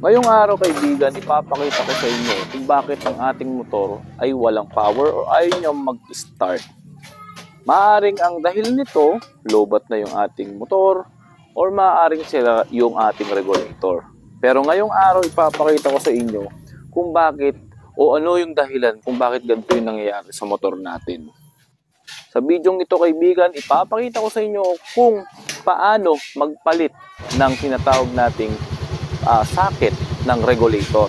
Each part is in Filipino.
Ngayong araw kaibigan, ipapakita ko sa inyo kung bakit ang ating motor ay walang power o ayaw niya mag-start. Maaaring ang dahil nito, lobat na yung ating motor or maaaring sira yung ating regulator. Pero ngayong araw ipapakita ko sa inyo kung bakit o ano yung dahilan kung bakit ganito yung nangyayari sa motor natin. Sa bidyong ito kaibigan, ipapakita ko sa inyo kung paano magpalit ng tinatawag nating socket ng regulator.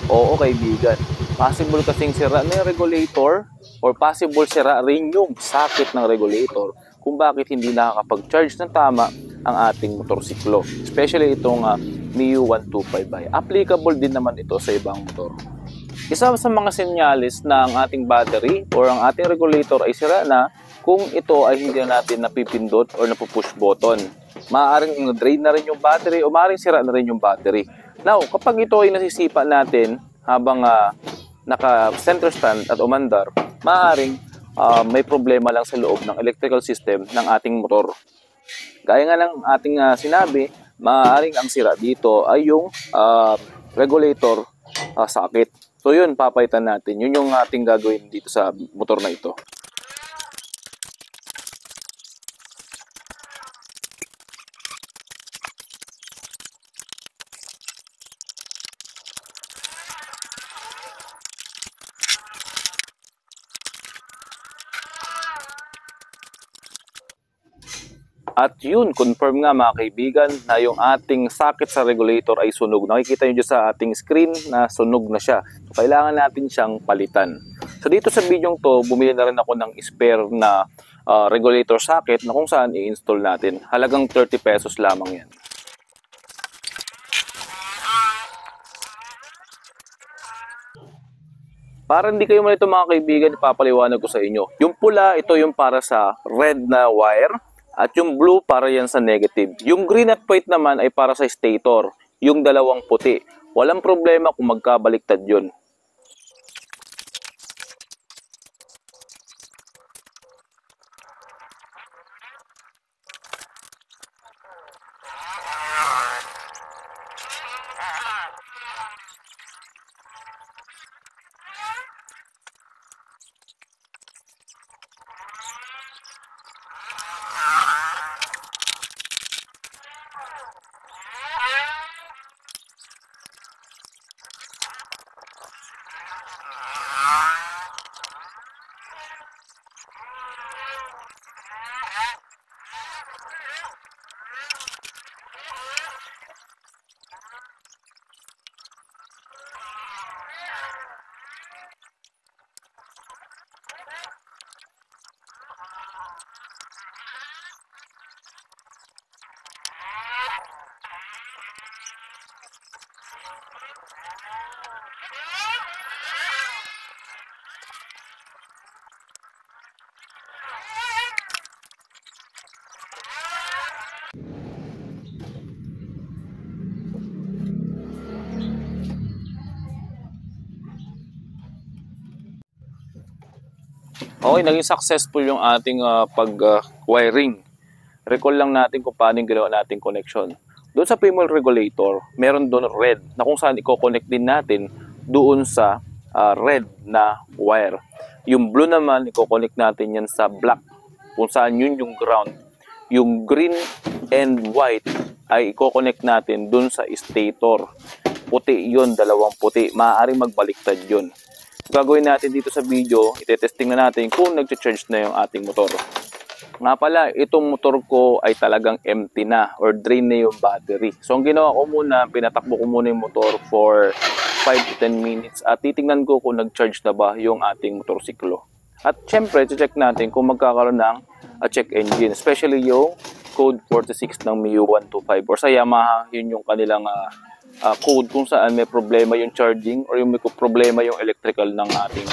Oo kaibigan, possible kasing sira na yung regulator or possible sira rin yung socket ng regulator kung bakit hindi nakakapag-charge ng tama ang ating motorsiklo. Especially itong Mio 125i. Applicable din naman ito sa ibang motor. Isa sa mga senyales na ang ating battery or ang ating regulator ay sira na kung ito ay hindi natin napipindot or napupush button. Maaaring drain na rin yung battery o maaaring sira na rin yung battery. Now, kapag ito ay nasisipa natin habang naka-center stand at umandar, maaaring may problema lang sa loob ng electrical system ng ating motor. Gaya nga ng ating sinabi, maaaring ang sira dito ay yung regulator socket. So yun, papaitan natin. Yun yung ating gagawin dito sa motor na ito. At yun, confirm nga mga kaibigan na yung ating socket sa regulator ay sunog. Nakikita nyo dyan sa ating screen na sunog na siya. So, kailangan natin siyang palitan. So dito sa video to, bumili na rin ako ng spare na regulator socket na kung saan i-install natin. Halagang 30 pesos lamang yan. Para hindi kayo malito mga kaibigan, ipapaliwanag ko sa inyo. Yung pula, ito yung para sa red na wire. At yung blue para yan sa negative. Yung green at white naman ay para sa stator. Yung dalawang puti. Walang problema kung magkabaliktad yun. Okay, naging successful yung ating pag-wiring. Recall lang natin kung paano yung ginawa nating connection. Doon sa female regulator, meron doon red na kung saan i-connect din natin doon sa red na wire. Yung blue naman, i-connect natin yan sa black kung saan yun yung ground. Yung green and white ay i-connect natin doon sa stator. Puti yun, dalawang puti. Maaaring magbaliktad yun. Gagawin natin dito sa video, itetesting na natin kung nag-charge na yung ating motor. Nga pala, itong motor ko ay talagang empty na or drain na yung battery. So ang ginawa ko muna, pinatakbo ko muna yung motor for 5 to 10 minutes at titingnan ko kung nag-charge na ba yung ating motorsiklo. At syempre, check natin kung magkakaroon ng check engine, especially yung code 46 ng Mio 125 or sa Yamaha, yun yung kanilang code kung saan may problema yung charging or yung may problema yung electrical ng ating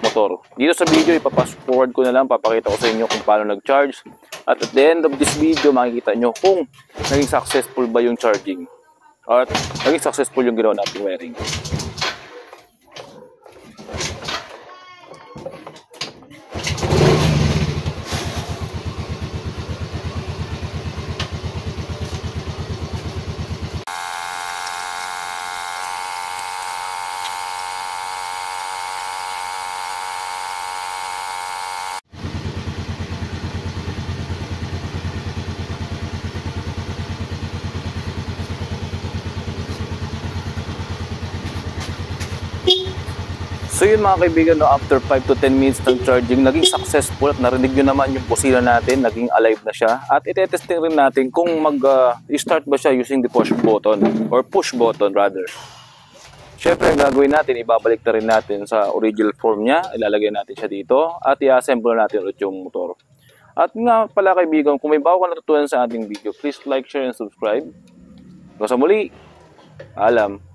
motor. Dito sa video, ipapass forward ko na lang, papakita ko sa inyo kung paano nag-charge. At the end of this video, makikita nyo kung naging successful ba yung charging at naging successful yung ginawa nating wiring. So yun mga kaibigan, no, after 5 to 10 minutes ng charging, naging successful at narinig nyo naman yung busina natin, naging alive na siya. At itetesting rin natin kung mag-start ba siya using the push button or push button rather. Siyempre, ang gagawin natin, ibabalik na rin natin sa original form niya, ilalagay natin siya dito at i-assemble natin ulit yung motor. At nga pala kaibigan, kung may bago ka natutunan sa ating video, please like, share, and subscribe. Hanggang sa muli, alam.